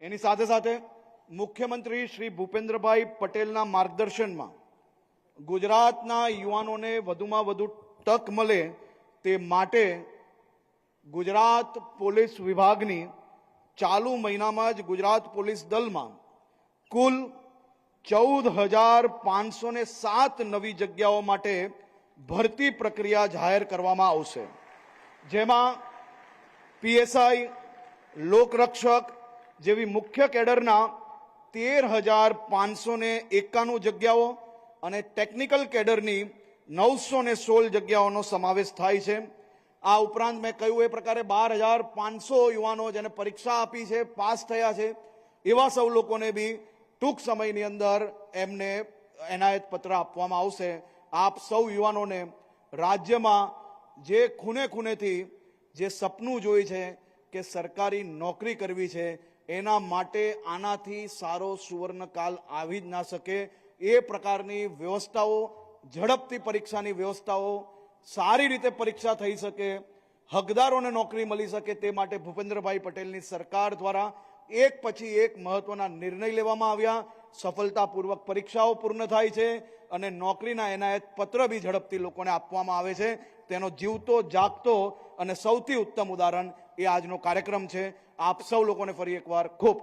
એની સાથે સાથે મુખ્યમંત્રી શ્રી ભૂપેન્દ્રભાઈ પટેલના માર્ગદર્શનમાં ગુજરાતના યુવાનોને વધુમાં વધુ તક મળે તે માટે ગુજરાત પોલીસ વિભાગની ચાલુ મહિનામાં જ ગુજરાત પોલીસ દળમાં કુલ 14,507 નવી જગ્યાઓ માટે ભરતી પ્રક્રિયા જાહેર કરવામાં આવશે, જેમાં પીએસઆઈ, લોકરક્ષક જેવી મુખ્ય કેડરના 13,591 જગ્યાઓ અને ટેકનિકલ કેડરની 916 જગ્યાઓનો સમાવેશ થાય છે। આ ઉપરાંત મેં કહ્યું એ પ્રકારે 12,500 યુવાનો જેને પરીક્ષા આપી છે, પાસ થયા છે, એવા સૌ લોકોને બી ટૂંક સમયની અંદર એમને એનાયત પત્ર આપવામાં આવશે। આપ સૌ યુવાનોને રાજ્યમાં જે ખૂણે ખૂણેથી જે સપનું જોઈ છે કે સરકારી નોકરી કરવી છે, એના માટે આનાથી સારો સુવર્ણકાલ આવી જ ના શકે। એ પ્રકારની વ્યવસ્થાઓ, ઝડપથી પરીક્ષાની વ્યવસ્થાઓ, સારી રીતે પરીક્ષા થઈ શકે, હકદારોને નોકરી મળી શકે, તે માટે ભૂપેન્દ્રભાઈ પટેલની સરકાર દ્વારા એક પછી એક મહત્વના નિર્ણય લેવામાં આવ્યા। સફળતાપૂર્વક પરીક્ષાઓ પૂર્ણ થાય છે અને નોકરીના એનાયત પત્ર બી ઝડપથી લોકોને આપવામાં આવે છે। તેનો જીવતો જાગતો અને સૌથી ઉત્તમ ઉદાહરણ એ આજનો કાર્યક્રમ છે। આપ સૌ લોકોને ફરી એકવાર ખૂબ